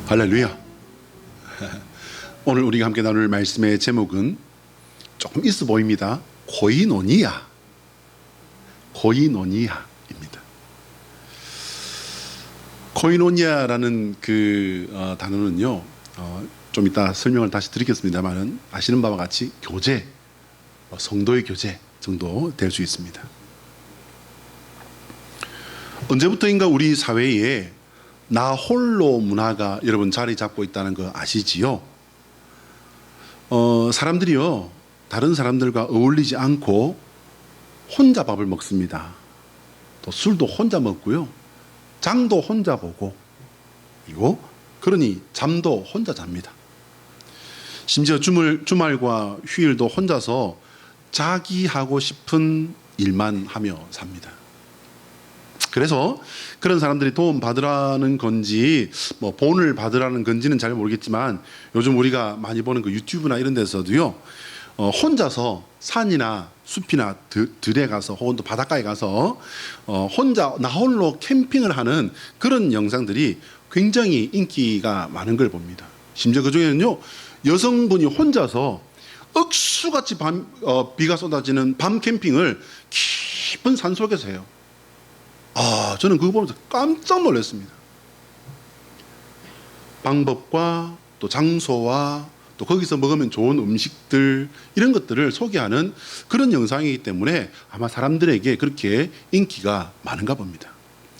할렐루야. 오늘 우리가 함께 나눌 말씀의 제목은 조금 있어 보입니다. 고이노니아. 고이노니아입니다. 고이노니아라는 그 단어는요, 좀 이따 설명을 다시 드리겠습니다만은 아시는 바와 같이 교제, 성도의 교제 정도 될 수 있습니다. 언제부터인가 우리 사회에 나 홀로 문화가 여러분 자리 잡고 있다는 거 아시지요? 사람들이요, 다른 사람들과 어울리지 않고 혼자 밥을 먹습니다. 또 술도 혼자 먹고요, 장도 혼자 보고, 그리고 그러니 잠도 혼자 잡니다. 심지어 주말과 휴일도 혼자서 자기 하고 싶은 일만 하며 삽니다. 그래서 그런 사람들이 도움 받으라는 건지 뭐 본을 받으라는 건지는 잘 모르겠지만 요즘 우리가 많이 보는 그 유튜브나 이런 데서도요, 혼자서 산이나 숲이나 들에 가서 혹은 또 바닷가에 가서 혼자 나 홀로 캠핑을 하는 그런 영상들이 굉장히 인기가 많은 걸 봅니다. 심지어 그중에는요, 여성분이 혼자서 억수같이 비가 쏟아지는 밤 캠핑을 깊은 산속에서 해요. 저는 그거 보면서 깜짝 놀랐습니다. 방법과 또 장소와 또 거기서 먹으면 좋은 음식들, 이런 것들을 소개하는 그런 영상이기 때문에 아마 사람들에게 그렇게 인기가 많은가 봅니다.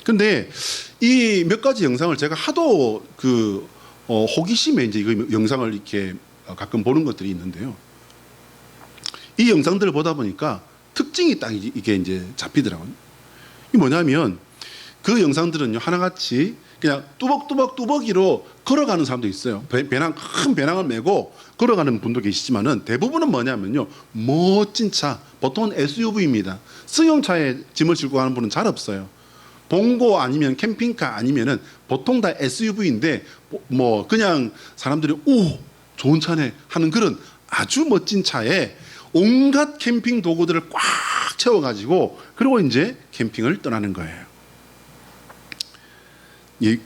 그런데 이 몇 가지 영상을 제가 하도 호기심에 이제 이 영상을 이렇게 가끔 보는 것들이 있는데요, 이 영상들을 보다 보니까 특징이 딱 이게 이제 잡히더라고요. 이 뭐냐면 그 영상들은요, 하나같이 그냥 뚜벅뚜벅뚜벅이로 걸어가는 사람도 있어요. 큰 배낭을 메고 걸어가는 분도 계시지만은 대부분은 뭐냐면요, 멋진 차, 보통은 SUV입니다. 승용차에 짐을 싣고 가는 분은 잘 없어요. 봉고 아니면 캠핑카 아니면은 보통 다 SUV인데 뭐 그냥 사람들이 오, 좋은 차네 하는 그런 아주 멋진 차에 온갖 캠핑 도구들을 꽉 채워가지고 그리고 이제 캠핑을 떠나는 거예요.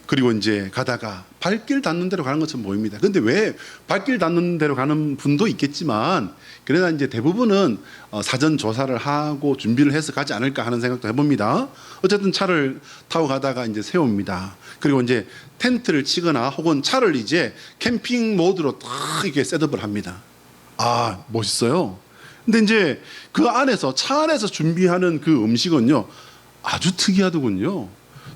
그리고 이제 가다가 발길 닿는 대로 가는 것처럼 보입니다. 근데 왜 발길 닿는 대로 가는 분도 있겠지만, 그러나 이제 대부분은 사전 조사를 하고 준비를 해서 가지 않을까 하는 생각도 해봅니다. 어쨌든 차를 타고 가다가 이제 세웁니다. 그리고 이제 텐트를 치거나 혹은 차를 이제 캠핑 모드로 딱 이렇게 셋업을 합니다. 멋있어요. 근데 이제 그 안에서, 차 안에서 준비하는 그 음식은요, 아주 특이하더군요.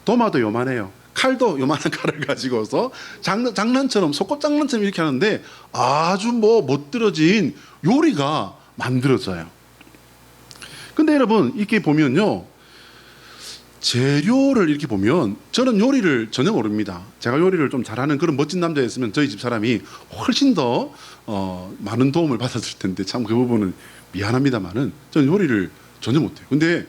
도마도 요만해요. 칼도 요만한 칼을 가지고서 장난처럼, 소꿉장난처럼 이렇게 하는데 아주 멋들어진 요리가 만들어져요. 근데 여러분, 이렇게 보면요, 재료를 이렇게 보면 저는 요리를 전혀 모릅니다. 제가 요리를 좀 잘하는 그런 멋진 남자였으면 저희 집 사람이 훨씬 더 많은 도움을 받았을 텐데 참 그 부분은 미안합니다만은 저는 요리를 전혀 못해요. 근데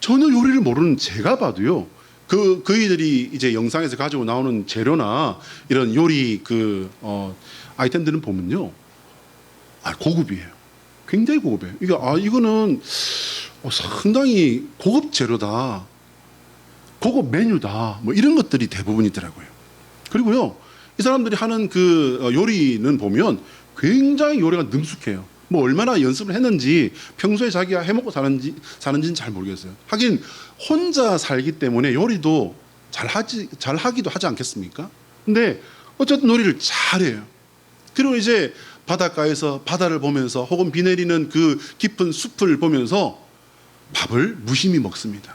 전혀 요리를 모르는 제가 봐도요, 그이들이 이제 영상에서 가지고 나오는 재료나 이런 요리 아이템들은 보면요, 고급이에요. 굉장히 고급이에요. 이거는 상당히 고급 재료다, 고급 메뉴다, 뭐 이런 것들이 대부분이더라고요. 그리고요, 이 사람들이 하는 그 요리는 보면 굉장히 요리가 능숙해요. 뭐 얼마나 연습을 했는지, 평소에 자기가 해먹고 사는지는 잘 모르겠어요. 하긴 혼자 살기 때문에 요리도 잘하기도 하지 않겠습니까? 근데 어쨌든 요리를 잘해요. 그리고 이제 바닷가에서 바다를 보면서 혹은 비 내리는 그 깊은 숲을 보면서 밥을 무심히 먹습니다.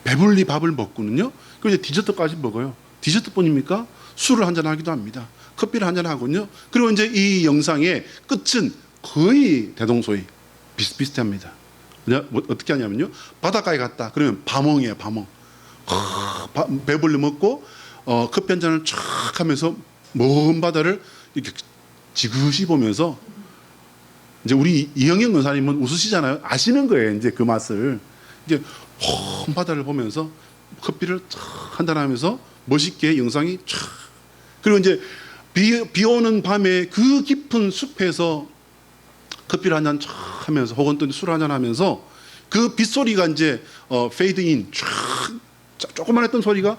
배불리 밥을 먹고는요, 그리고 이제 디저트까지 먹어요. 디저트뿐입니까? 술을 한잔 하기도 합니다. 커피를 한잔 하군요. 그리고 이제 이 영상의 끝은 거의 대동소이 비슷비슷합니다. 어떻게 하냐면요, 바닷가에 갔다 그러면 밤엉이에요. 밤엉. 배불리 먹고 커피 한 잔을 쫙 하면서 먼 바다를 이렇게 지그시 보면서, 이제 우리 이영영 권사님은 웃으시잖아요. 아시는 거예요, 이제 그 맛을. 이제 먼 바다를 보면서 커피를 쫙 한잔 하면서 멋있게 영상이 쫙, 그리고 이제 비 오는 밤에 그 깊은 숲에서 커피를 한잔 쫙 하면서 혹은 또 술 한잔 하면서 그 빗소리가 이제 페이드 인 쫙, 조그만 했던 소리가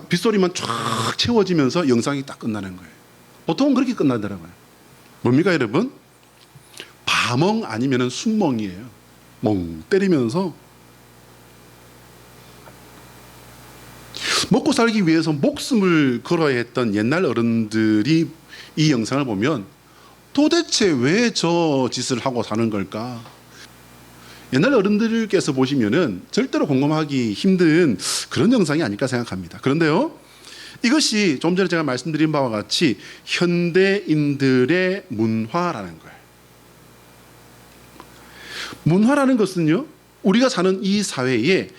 빗소리만 쫙 채워지면서 영상이 딱 끝나는 거예요. 보통은 그렇게 끝나더라고요. 뭡니까 여러분? 밤멍 아니면 순멍이에요. 멍 때리면서 먹고 살기 위해서 목숨을 걸어야 했던 옛날 어른들이 이 영상을 보면 도대체 왜 저 짓을 하고 사는 걸까? 옛날 어른들께서 보시면은 절대로 공감하기 힘든 그런 영상이 아닐까 생각합니다. 그런데요, 이것이 좀 전에 제가 말씀드린 바와 같이 현대인들의 문화라는 거예요. 문화라는 것은요, 우리가 사는 이 사회의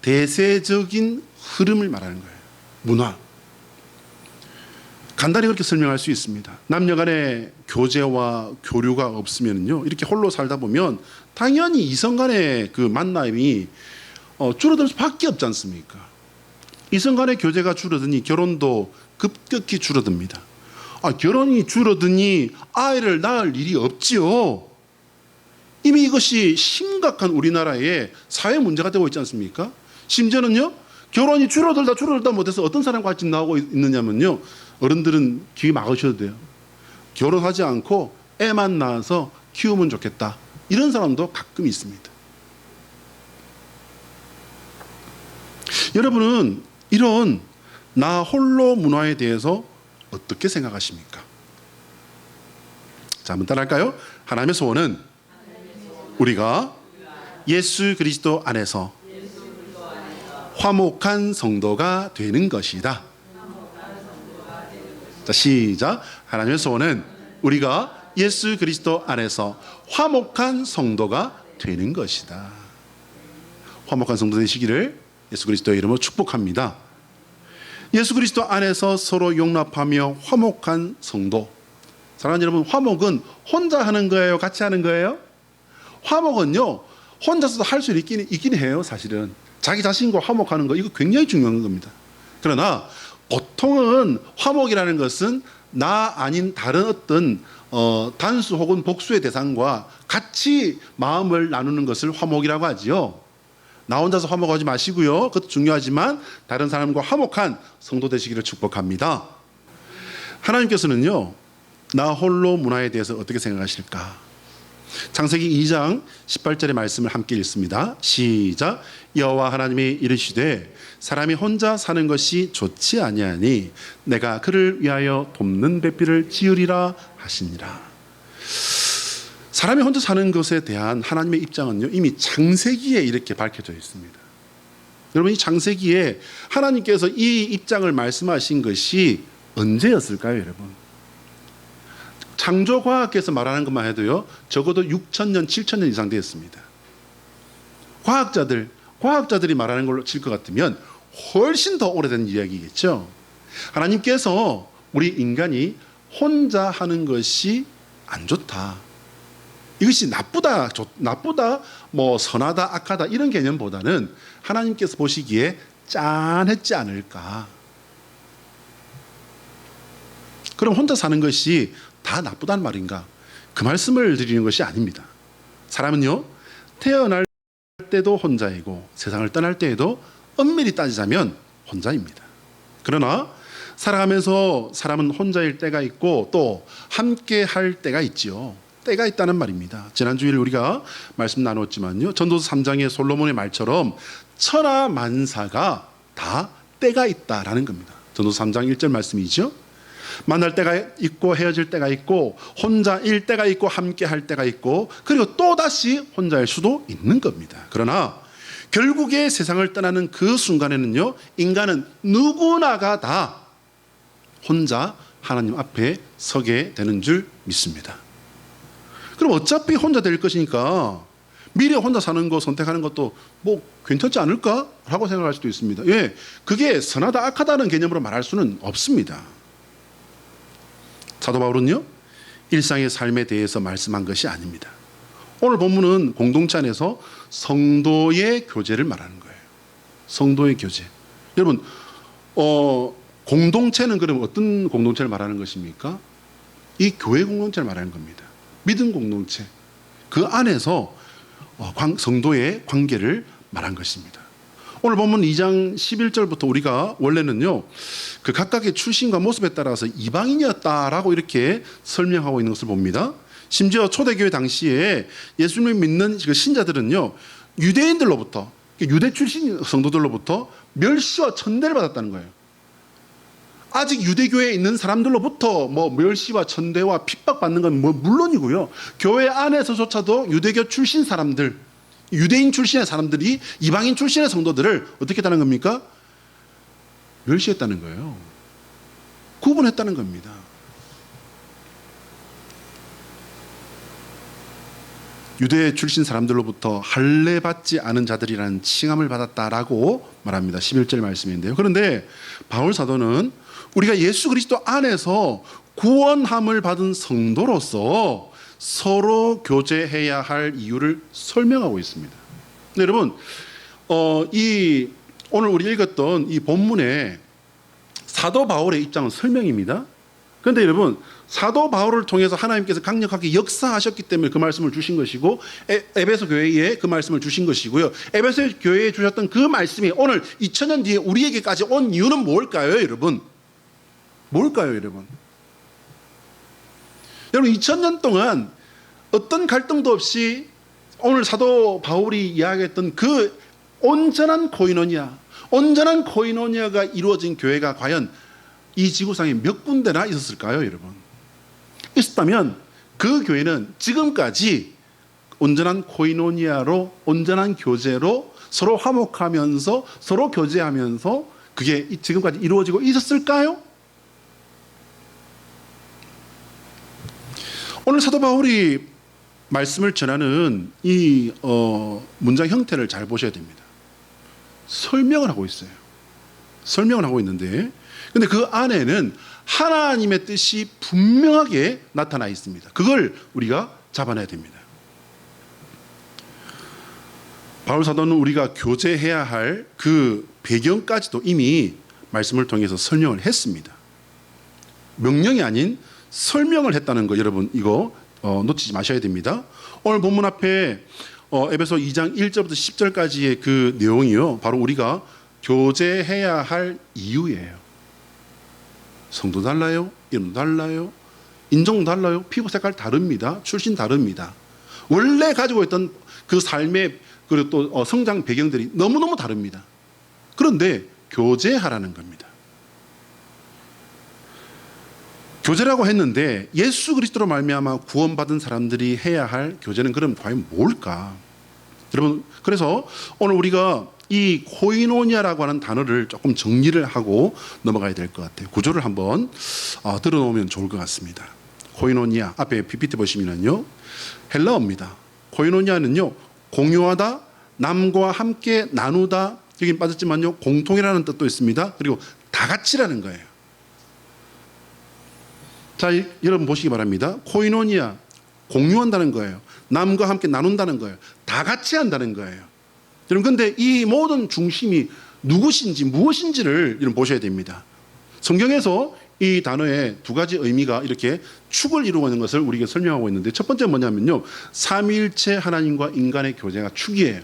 대세적인 흐름을 말하는 거예요. 문화. 간단히 그렇게 설명할 수 있습니다. 남녀 간의 교제와 교류가 없으면요, 이렇게 홀로 살다 보면 당연히 이성 간의 그 만남이 줄어들 수밖에 없지 않습니까? 이성 간의 교제가 줄어드니 결혼도 급격히 줄어듭니다. 결혼이 줄어드니 아이를 낳을 일이 없지요. 이미 이것이 심각한 우리나라의 사회 문제가 되고 있지 않습니까? 심지어는요, 결혼이 줄어들다 못해서 어떤 사람과 같이 나오고 있느냐면요, 어른들은 귀 막으셔도 돼요. 결혼하지 않고 애만 낳아서 키우면 좋겠다, 이런 사람도 가끔 있습니다. 여러분은 이런 나 홀로 문화에 대해서 어떻게 생각하십니까? 자, 한번 따라할까요? 하나님의 소원은 우리가 예수 그리스도 안에서 화목한 성도가 되는 것이다. 자, 시작. 하나님의 소원은 우리가 예수 그리스도 안에서 화목한 성도가 되는 것이다. 화목한 성도 되시기를 예수 그리스도의 이름으로 축복합니다. 예수 그리스도 안에서 서로 용납하며 화목한 성도. 사랑하는 여러분, 화목은 혼자 하는 거예요? 같이 하는 거예요? 화목은요, 혼자서도 할 수 있긴 해요. 사실은 자기 자신과 화목하는 거, 이거 굉장히 중요한 겁니다. 그러나 보통은 화목이라는 것은 나 아닌 다른 어떤 단수 혹은 복수의 대상과 같이 마음을 나누는 것을 화목이라고 하지요. 나 혼자서 화목하지 마시고요, 그것도 중요하지만 다른 사람과 화목한 성도 되시기를 축복합니다. 하나님께서는요, 나 홀로 문화에 대해서 어떻게 생각하실까? 창세기 2장 18절의 말씀을 함께 읽습니다. 시작. 여호와 하나님이 이르시되 사람이 혼자 사는 것이 좋지 아니하니 내가 그를 위하여 돕는 배필을 지으리라 하시니라. 사람이 혼자 사는 것에 대한 하나님의 입장은요, 이미 창세기에 이렇게 밝혀져 있습니다. 여러분, 이 창세기에 하나님께서 이 입장을 말씀하신 것이 언제였을까요, 여러분? 창조과학에서 말하는 것만 해도요, 적어도 6,000년, 7,000년 이상 되었습니다. 과학자들이 말하는 걸로 칠 것 같으면 훨씬 더 오래된 이야기겠죠. 하나님께서 우리 인간이 혼자 하는 것이 안 좋다, 이것이 나쁘다, 뭐 선하다, 악하다, 이런 개념보다는 하나님께서 보시기에 짠했지 않을까. 그럼 혼자 사는 것이 다 나쁘다는 말인가? 그 말씀을 드리는 것이 아닙니다. 사람은요, 태어날 때도 혼자이고 세상을 떠날 때에도 엄밀히 따지자면 혼자입니다. 그러나 살아가면서 사람은 혼자일 때가 있고 또 함께 할 때가 있지요. 때가 있다는 말입니다. 지난주일 우리가 말씀 나눴지만요, 전도서 3장의 솔로몬의 말처럼 천하만사가 다 때가 있다라는 겁니다. 전도서 3장 1절 말씀이죠. 만날 때가 있고 헤어질 때가 있고 혼자일 때가 있고 함께 할 때가 있고 그리고 또다시 혼자일 수도 있는 겁니다. 그러나 결국에 세상을 떠나는 그 순간에는요, 인간은 누구나가 다 혼자 하나님 앞에 서게 되는 줄 믿습니다. 그럼 어차피 혼자 될 것이니까 미래 혼자 사는 거 선택하는 것도 뭐 괜찮지 않을까? 라고 생각할 수도 있습니다. 예, 그게 선하다 악하다는 개념으로 말할 수는 없습니다. 사도 바울은요, 일상의 삶에 대해서 말씀한 것이 아닙니다. 오늘 본문은 공동체 안에서 성도의 교제를 말하는 거예요. 성도의 교제. 여러분, 공동체는 그럼 어떤 공동체를 말하는 것입니까? 이 교회 공동체를 말하는 겁니다. 믿음 공동체. 그 안에서 성도의 관계를 말한 것입니다. 오늘 본문 2장 11절부터 우리가 원래는요, 그 각각의 출신과 모습에 따라서 이방인이었다라고 이렇게 설명하고 있는 것을 봅니다. 심지어 초대교회 당시에 예수님을 믿는 그 신자들은요, 유대인들로부터, 유대 출신 성도들로부터 멸시와 천대를 받았다는 거예요. 아직 유대교회에 있는 사람들로부터 뭐 멸시와 천대와 핍박받는 건 뭐 물론이고요, 교회 안에서조차도 유대교 출신 사람들, 유대인 출신의 사람들이 이방인 출신의 성도들을 어떻게 했다는 겁니까? 멸시했다는 거예요. 구분했다는 겁니다. 유대 출신 사람들로부터 할례받지 않은 자들이라는 칭함을 받았다라고 말합니다. 11절 말씀인데요. 그런데 바울 사도는 우리가 예수 그리스도 안에서 구원함을 받은 성도로서 서로 교제해야 할 이유를 설명하고 있습니다. 네, 여러분, 오늘 우리 읽었던 이 본문의 사도 바울의 입장은 설명입니다. 그런데 여러분, 사도 바울을 통해서 하나님께서 강력하게 역사하셨기 때문에 그 말씀을 주신 것이고, 에베소 교회에 그 말씀을 주신 것이고요, 에베소 교회에 주셨던 그 말씀이 오늘 2000년 뒤에 우리에게까지 온 이유는 뭘까요, 여러분? 뭘까요, 여러분? 여러분, 2000년 동안 어떤 갈등도 없이 오늘 사도 바울이 이야기했던 그 온전한 코이노니아가 이루어진 교회가 과연 이 지구상에 몇 군데나 있었을까요, 여러분? 있었다면 그 교회는 지금까지 온전한 코이노니아로, 온전한 교제로 서로 화목하면서 서로 교제하면서 그게 지금까지 이루어지고 있었을까요? 오늘 사도 바울이 말씀을 전하는 이 문장 형태를 잘 보셔야 됩니다. 설명을 하고 있어요. 설명을 하고 있는데, 근데 그 안에는 하나님의 뜻이 분명하게 나타나 있습니다. 그걸 우리가 잡아내야 됩니다. 바울 사도는 우리가 교제해야 할 그 배경까지도 이미 말씀을 통해서 설명을 했습니다. 명령이 아닌 설명을 했다는 거, 여러분 이거 놓치지 마셔야 됩니다. 오늘 본문 앞에 에베소 2장 1절부터 10절까지의 그 내용이요, 바로 우리가 교제해야 할 이유예요. 성도 달라요, 이름 달라요, 인종 달라요, 피부 색깔 다릅니다, 출신 다릅니다. 원래 가지고 있던 그 삶의 그리고 또 성장 배경들이 너무너무 다릅니다. 그런데 교제하라는 겁니다. 교제라고 했는데 예수 그리스도로 말미암아 구원받은 사람들이 해야 할 교제는 그럼 과연 뭘까? 여러분, 그래서 오늘 우리가 이 코이노니아라고 하는 단어를 조금 정리를 하고 넘어가야 될 것 같아요. 구조를 한번 들어놓으면 좋을 것 같습니다. 코이노니아, 앞에 PPT 보시면요, 헬라어입니다. 코이노니아는요, 공유하다, 남과 함께 나누다, 여긴 빠졌지만요, 공통이라는 뜻도 있습니다. 그리고 다 같이라는 거예요. 자, 여러분 보시기 바랍니다. 코이노니아, 공유한다는 거예요. 남과 함께 나눈다는 거예요. 다 같이 한다는 거예요. 여러분, 근데 이 모든 중심이 누구신지 무엇인지를 여러분 보셔야 됩니다. 성경에서 이 단어의 두 가지 의미가 이렇게 축을 이루고 있는 것을 우리에게 설명하고 있는데, 첫 번째 뭐냐면요, 삼위일체 하나님과 인간의 교제가 축이에요.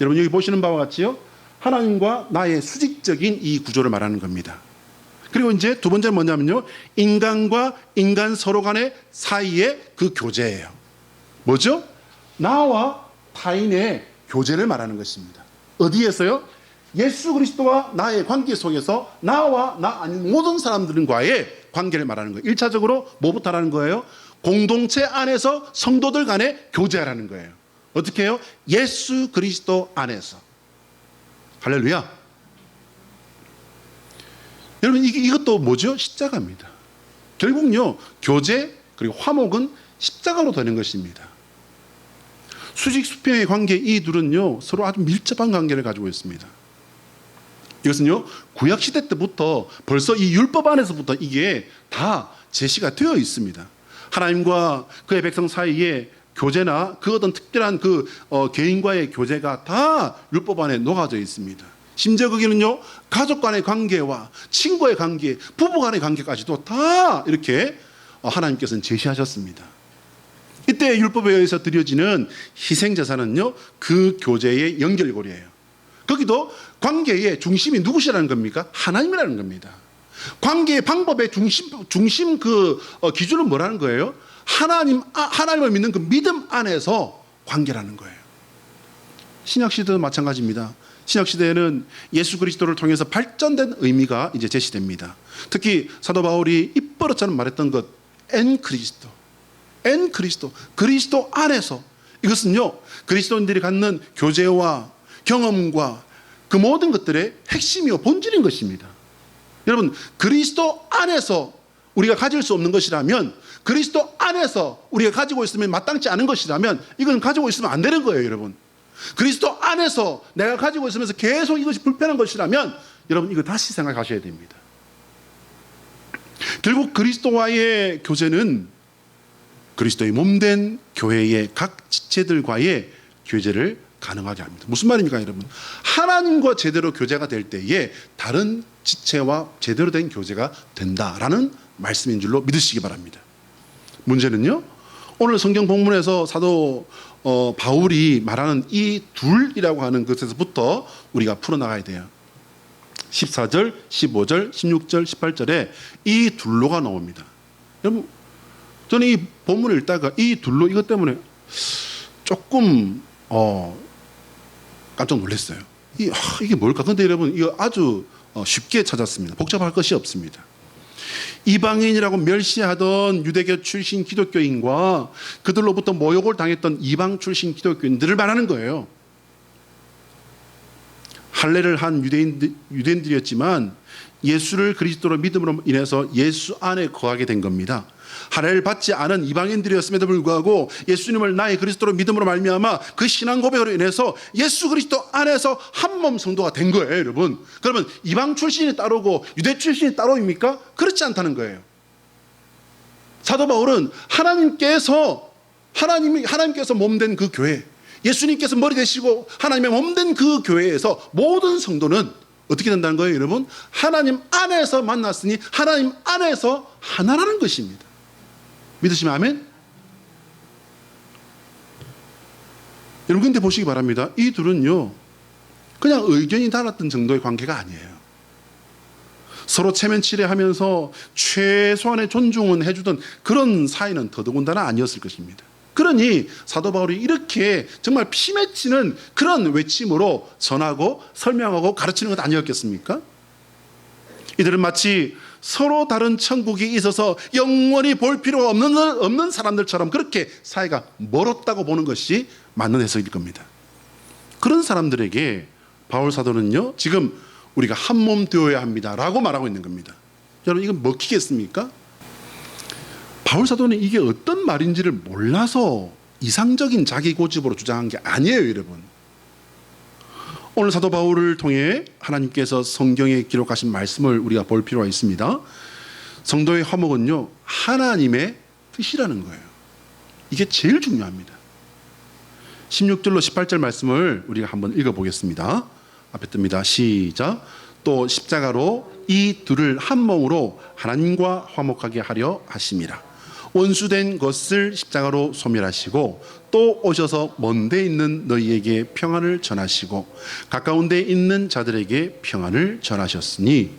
여러분 여기 보시는 바와 같이요, 하나님과 나의 수직적인 이 구조를 말하는 겁니다. 그리고 이제 두 번째는 뭐냐면요, 인간과 인간 서로 간의 사이의 그 교제예요. 뭐죠? 나와 타인의 교제를 말하는 것입니다. 어디에서요? 예수 그리스도와 나의 관계 속에서 나와 나 아닌 모든 사람들과의 관계를 말하는 거예요. 1차적으로 뭐부터 하라는 거예요? 공동체 안에서 성도들 간에 교제하라는 거예요. 어떻게 해요? 예수 그리스도 안에서. 할렐루야. 여러분, 이것도 뭐죠? 십자가입니다. 결국요, 교제 그리고 화목은 십자가로 되는 것입니다. 수직수평의 관계, 이 둘은요 서로 아주 밀접한 관계를 가지고 있습니다. 이것은요 구약시대 때부터 벌써 이 율법 안에서부터 이게 다 제시가 되어 있습니다. 하나님과 그의 백성 사이에 교제나 그 어떤 특별한 그 개인과의 교제가 다 율법 안에 녹아져 있습니다. 심지어 거기는요 가족 간의 관계와 친구의 관계, 부부 간의 관계까지도 다 이렇게 하나님께서는 제시하셨습니다. 이때 율법에 의해서 드려지는 희생제사는요 그 교제의 연결고리예요. 거기도 관계의 중심이 누구시라는 겁니까? 하나님이라는 겁니다. 관계의 방법의 중심 기준은 뭐라는 거예요? 하나님을 믿는 그 믿음 안에서 관계라는 거예요. 신약시대도 마찬가지입니다. 신약시대에는 예수 그리스도를 통해서 발전된 의미가 이제 제시됩니다. 특히 사도 바울이 입버릇처럼 말했던 것, 엔 그리스도, 그리스도 안에서, 이것은요 그리스도인들이 갖는 교제와 경험과 그 모든 것들의 핵심이요 본질인 것입니다. 여러분, 그리스도 안에서 우리가 가질 수 없는 것이라면, 그리스도 안에서 우리가 가지고 있으면 마땅치 않은 것이라면 이건 가지고 있으면 안 되는 거예요. 여러분, 그리스도 안에서 내가 가지고 있으면서 계속 이것이 불편한 것이라면 여러분 이거 다시 생각하셔야 됩니다. 결국 그리스도와의 교제는 그리스도의 몸된 교회의 각 지체들과의 교제를 가능하게 합니다. 무슨 말입니까 여러분? 하나님과 제대로 교제가 될 때에 다른 지체와 제대로 된 교제가 된다라는 말씀인 줄로 믿으시기 바랍니다. 문제는요, 오늘 성경 본문에서 사도 바울이 말하는 이 둘이라고 하는 것에서부터 우리가 풀어나가야 돼요. 14절, 15절, 16절, 18절에 이 둘로가 나옵니다. 여러분, 저는 이 본문을 읽다가 이 둘로 이것 때문에 조금 깜짝 놀랐어요. 이게 뭘까? 근데 여러분 이거 아주 쉽게 찾았습니다. 복잡할 것이 없습니다. 이방인이라고 멸시하던 유대교 출신 기독교인과 그들로부터 모욕을 당했던 이방 출신 기독교인들을 말하는 거예요. 할례를 한 유대인들이었지만 예수를 그리스도로 믿음으로 인해서 예수 안에 거하게 된 겁니다. 할례를 받지 않은 이방인들이었음에도 불구하고 예수님을 나의 그리스도로 믿음으로 말미암아 그 신앙 고백으로 인해서 예수 그리스도 안에서 한몸 성도가 된 거예요, 여러분. 그러면 이방 출신이 따로고 유대 출신이 따로입니까? 그렇지 않다는 거예요. 사도 바울은 하나님께서 몸된 그 교회, 예수님께서 머리 되시고 하나님의 몸된 그 교회에서 모든 성도는 어떻게 된다는 거예요, 여러분? 하나님 안에서 만났으니 하나님 안에서 하나라는 것입니다. 믿으시면 아멘? 여러분, 근데 보시기 바랍니다. 이 둘은요, 그냥 의견이 달랐던 정도의 관계가 아니에요. 서로 체면치레하면서 최소한의 존중은 해주던 그런 사이는 더더군다나 아니었을 것입니다. 그러니 사도 바울이 이렇게 정말 피맺히는 그런 외침으로 전하고 설명하고 가르치는 것 아니었겠습니까? 이들은 마치 서로 다른 천국이 있어서 영원히 볼 필요가 없는 사람들처럼 그렇게 사이가 멀었다고 보는 것이 맞는 해석일 겁니다. 그런 사람들에게 바울 사도는요, 지금 우리가 한 몸 되어야 합니다라고 말하고 있는 겁니다. 여러분, 이건 먹히겠습니까? 바울 사도는 이게 어떤 말인지를 몰라서 이상적인 자기 고집으로 주장한 게 아니에요, 여러분. 오늘 사도 바울을 통해 하나님께서 성경에 기록하신 말씀을 우리가 볼 필요가 있습니다. 성도의 화목은요, 하나님의 뜻이라는 거예요. 이게 제일 중요합니다. 16절로 18절 말씀을 우리가 한번 읽어보겠습니다. 앞에 뜹니다. 시작. 또 십자가로 이 둘을 한 몸으로 하나님과 화목하게 하려 하심이라. 원수된 것을 십자가로 소멸하시고 또 오셔서 먼 데 있는 너희에게 평안을 전하시고 가까운 데 있는 자들에게 평안을 전하셨으니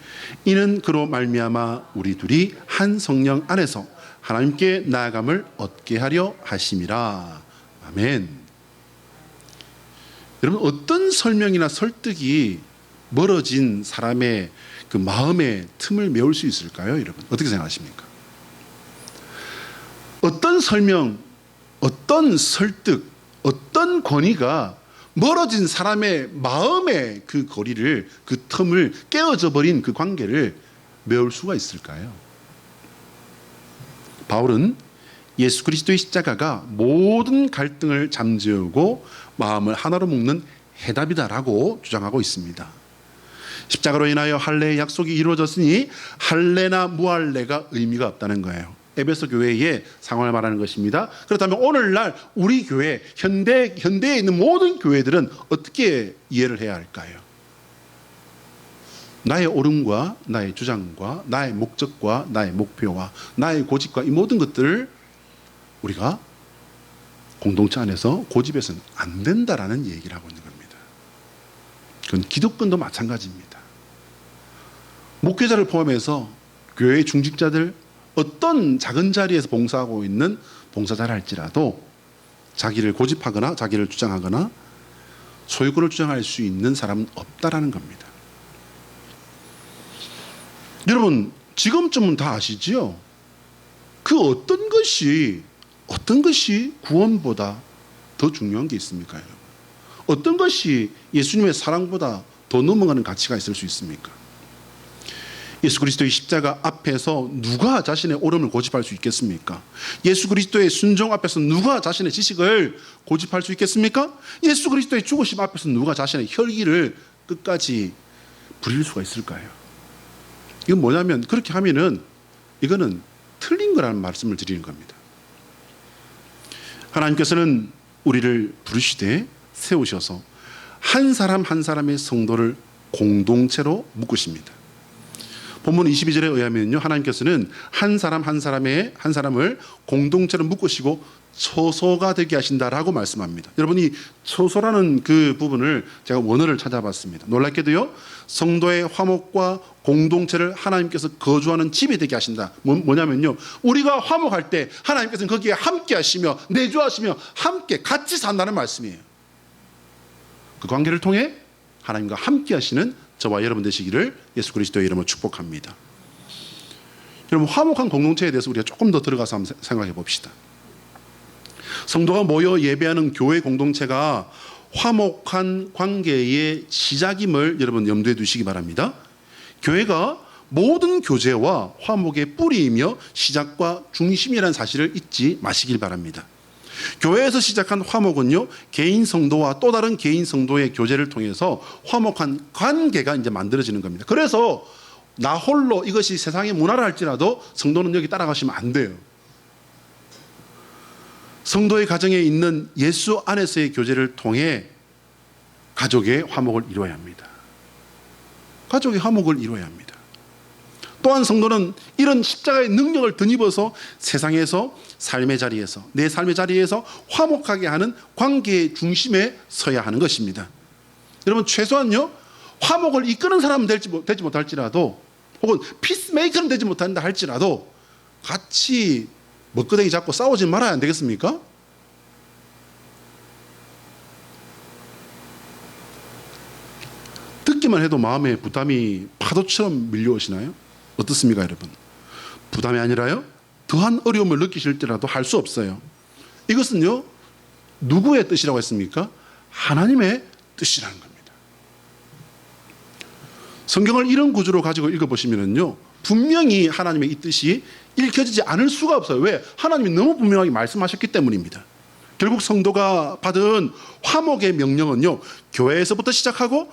이는 그로 말미암아 우리 둘이 한 성령 안에서 하나님께 나아감을 얻게 하려 하심이라. 아멘. 여러분, 어떤 설명이나 설득이 멀어진 사람의 그 마음의 틈을 메울 수 있을까요? 여러분, 어떻게 생각하십니까? 어떤 설명, 어떤 설득, 어떤 권위가 멀어진 사람의 마음의 그 거리를, 그 틈을, 깨어져 버린 그 관계를 메울 수가 있을까요? 바울은 예수 그리스도의 십자가가 모든 갈등을 잠재우고 마음을 하나로 묶는 해답이다라고 주장하고 있습니다. 십자가로 인하여 할례의 약속이 이루어졌으니 할례나 무할례가 의미가 없다는 거예요. 에베소 교회의 상황을 말하는 것입니다. 그렇다면 오늘날 우리 교회, 현대에 있는 모든 교회들은 어떻게 이해를 해야 할까요? 나의 옳음과 나의 주장과 나의 목적과 나의 목표와 나의 고집과 이 모든 것들을 우리가 공동체 안에서 고집해서는 안 된다라는 얘기를 하고 있는 겁니다. 그건 기독권도 마찬가지입니다. 목회자를 포함해서 교회 중직자들 어떤 작은 자리에서 봉사하고 있는 봉사자를 할지라도 자기를 고집하거나 자기를 주장하거나 소유권을 주장할 수 있는 사람은 없다라는 겁니다. 여러분 지금쯤은 다 아시지요? 그 어떤 것이 구원보다 더 중요한 게 있습니까? 여러분? 어떤 것이 예수님의 사랑보다 더 넘어가는 가치가 있을 수 있습니까? 예수 그리스도의 십자가 앞에서 누가 자신의 옳음을 고집할 수 있겠습니까? 예수 그리스도의 순종 앞에서 누가 자신의 지식을 고집할 수 있겠습니까? 예수 그리스도의 죽으심 앞에서 누가 자신의 혈기를 끝까지 부릴 수가 있을까요? 이건 뭐냐면 그렇게 하면은 이거는 틀린 거라는 말씀을 드리는 겁니다. 하나님께서는 우리를 부르시되 세우셔서 한 사람 한 사람의 성도를 공동체로 묶으십니다. 본문 22절에 의하면요, 하나님께서는 한 사람 한 사람을 공동체로 묶으시고 처소가 되게 하신다라고 말씀합니다. 여러분 이 처소라는 그 부분을 제가 원어를 찾아봤습니다. 놀랍게도요, 성도의 화목과 공동체를 하나님께서 거주하는 집이 되게 하신다. 뭐냐면요, 우리가 화목할 때 하나님께서는 거기에 함께 하시며 내주하시며 함께 같이 산다는 말씀이에요. 그 관계를 통해 하나님과 함께 하시는 저와 여러분 되시기를 예수 그리스도의 이름으로 축복합니다. 여러분 화목한 공동체에 대해서 우리가 조금 더 들어가서 한번 생각해 봅시다. 성도가 모여 예배하는 교회 공동체가 화목한 관계의 시작임을 여러분 염두에 두시기 바랍니다. 교회가 모든 교제와 화목의 뿌리이며 시작과 중심이라는 사실을 잊지 마시길 바랍니다. 교회에서 시작한 화목은요, 개인 성도와 또 다른 개인 성도의 교제를 통해서 화목한 관계가 이제 만들어지는 겁니다. 그래서 나 홀로 이것이 세상의 문화라 할지라도 성도는 여기 따라가시면 안 돼요. 성도의 가정에 있는 예수 안에서의 교제를 통해 가족의 화목을 이루어야 합니다. 가족의 화목을 이루어야 합니다. 또한 성도는 이런 십자가의 능력을 덧입어서 세상에서 삶의 자리에서 내 삶의 자리에서 화목하게 하는 관계의 중심에 서야 하는 것입니다. 여러분 최소한요, 화목을 이끄는 사람은 되지 못할지라도 혹은 피스메이커는 되지 못한다 할지라도 같이 먹거덩이 잡고 싸우지 말아야 안 되겠습니까? 듣기만 해도 마음에 부담이 파도처럼 밀려오시나요? 어떻습니까 여러분? 부담이 아니라요, 더한 어려움을 느끼실지라도 할 수 없어요. 이것은요, 누구의 뜻이라고 했습니까? 하나님의 뜻이라는 겁니다. 성경을 이런 구조로 가지고 읽어보시면요, 분명히 하나님의 이 뜻이 읽혀지지 않을 수가 없어요. 왜? 하나님이 너무 분명하게 말씀하셨기 때문입니다. 결국 성도가 받은 화목의 명령은요, 교회에서부터 시작하고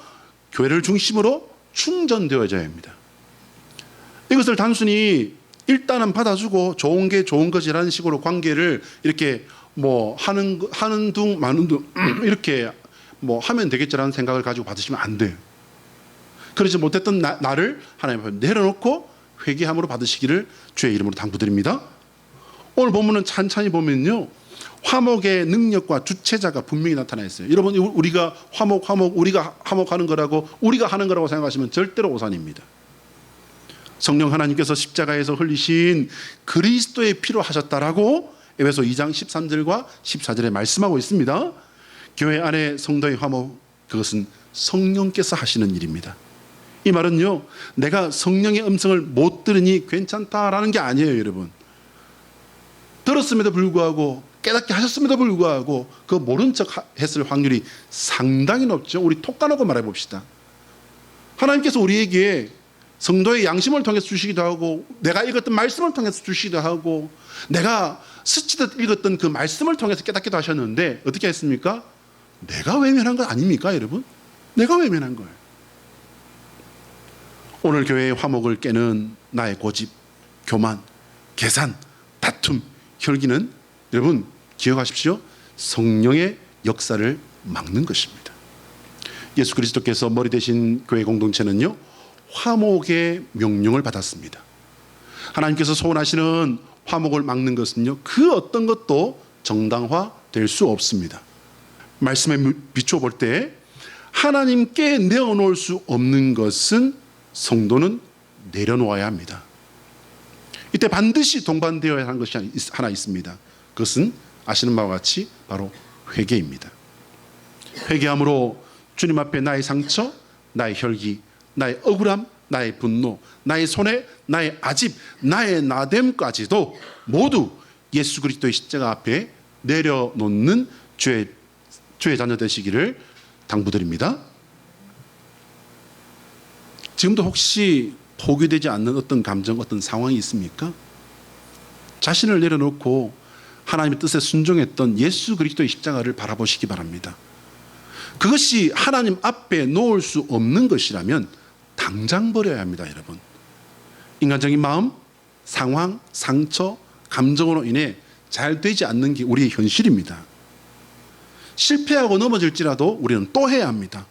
교회를 중심으로 충전되어져야 합니다. 이것을 단순히 일단은 받아주고 좋은 게 좋은 것이라는 식으로 관계를 이렇게 뭐 하는 둥 마는 둥 이렇게 뭐 하면 되겠지라는 생각을 가지고 받으시면 안 돼요. 그러지 못했던 나를 하나님 앞에 내려놓고 회개함으로 받으시기를 주의 이름으로 당부드립니다. 오늘 본문은 찬찬히 보면요, 화목의 능력과 주체자가 분명히 나타나 있어요. 여러분 우리가 우리가 화목하는 거라고 우리가 하는 거라고 생각하시면 절대로 오산입니다. 성령 하나님께서 십자가에서 흘리신 그리스도의 피로 하셨다라고 에베소 2장 13절과 14절에 말씀하고 있습니다. 교회 안에 성도의 화목, 그것은 성령께서 하시는 일입니다. 이 말은요, 내가 성령의 음성을 못 들으니 괜찮다라는 게 아니에요. 여러분 들었음에도 불구하고 깨닫게 하셨음에도 불구하고 그 모른 척 했을 확률이 상당히 높죠. 우리 톡 까놓고 말해봅시다. 하나님께서 우리에게 성도의 양심을 통해서 주시기도 하고 내가 읽었던 말씀을 통해서 주시기도 하고 내가 스치듯 읽었던 그 말씀을 통해서 깨닫기도 하셨는데 어떻게 했습니까? 내가 외면한 것 아닙니까 여러분? 내가 외면한 거예요. 오늘 교회의 화목을 깨는 나의 고집, 교만, 계산, 다툼, 혈기는 여러분 기억하십시오. 성령의 역사를 막는 것입니다. 예수 그리스도께서 머리 되신 교회 공동체는요, 화목의 명령을 받았습니다. 하나님께서 소원하시는 화목을 막는 것은요, 그 어떤 것도 정당화될 수 없습니다. 말씀에 비추어 볼 때 하나님께 내어놓을 수 없는 것은 성도는 내려놓아야 합니다. 이때 반드시 동반되어야 하는 것이 하나 있습니다. 그것은 아시는 바와 같이 바로 회개입니다. 회개함으로 주님 앞에 나의 상처, 나의 혈기, 나의 억울함, 나의 분노, 나의 손해, 나의 아집, 나의 나됨까지도 모두 예수 그리스도의 십자가 앞에 내려놓는 주의 자녀 되시기를 당부드립니다. 지금도 혹시 포기되지 않는 어떤 감정, 어떤 상황이 있습니까? 자신을 내려놓고 하나님의 뜻에 순종했던 예수 그리스도의 십자가를 바라보시기 바랍니다. 그것이 하나님 앞에 놓을 수 없는 것이라면 당장 버려야 합니다, 여러분. 인간적인 마음, 상황, 상처, 감정으로 인해 잘 되지 않는 게 우리의 현실입니다. 실패하고 넘어질지라도 우리는 또 해야 합니다.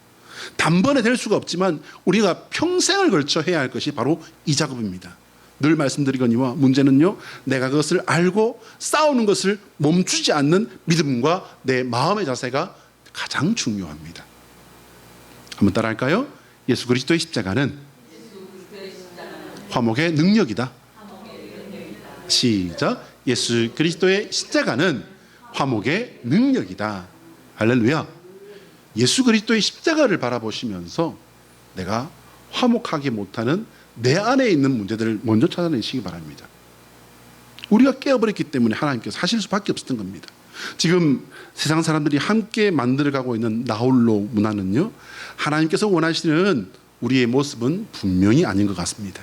단번에 될 수가 없지만 우리가 평생을 걸쳐 해야 할 것이 바로 이 작업입니다. 늘 말씀드리거니와 문제는요, 내가 그것을 알고 싸우는 것을 멈추지 않는 믿음과 내 마음의 자세가 가장 중요합니다. 한번 따라할까요? 예수 그리스도의 십자가는 화목의 능력이다. 시작. 예수 그리스도의 십자가는 화목의 능력이다. 할렐루야. 예수 그리스도의 십자가를 바라보시면서 내가 화목하게 못하는 내 안에 있는 문제들을 먼저 찾아내시기 바랍니다. 우리가 깨어버렸기 때문에 하나님께서 하실 수밖에 없었던 겁니다. 지금 세상 사람들이 함께 만들어가고 있는 나홀로 문화는요, 하나님께서 원하시는 우리의 모습은 분명히 아닌 것 같습니다.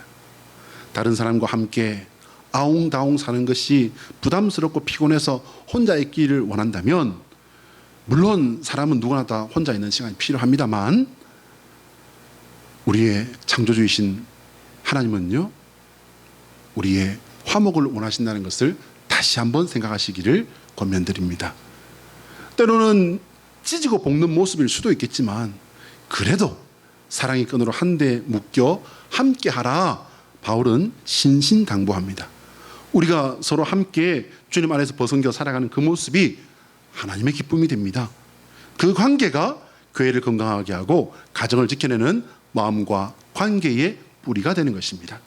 다른 사람과 함께 아웅다웅 사는 것이 부담스럽고 피곤해서 혼자 있기를 원한다면, 물론 사람은 누구나 다 혼자 있는 시간이 필요합니다만, 우리의 창조주이신 하나님은요, 우리의 화목을 원하신다는 것을 다시 한번 생각하시기를 권면드립니다. 때로는 찢고 볶는 모습일 수도 있겠지만 그래도 사랑의 끈으로 한데 묶여 함께하라, 바울은 신신당부합니다. 우리가 서로 함께 주님 안에서 벗어겨 살아가는 그 모습이 하나님의 기쁨이 됩니다. 그 관계가 교회를 건강하게 하고 가정을 지켜내는 마음과 관계의 뿌리가 되는 것입니다.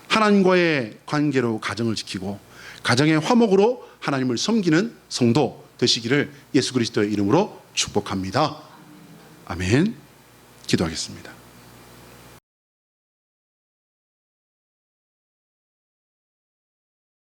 하나님과의 관계로 가정을 지키고 가정의 화목으로 하나님을 섬기는 성도 되시기를 예수 그리스도의 이름으로 축복합니다. 아멘. 기도하겠습니다.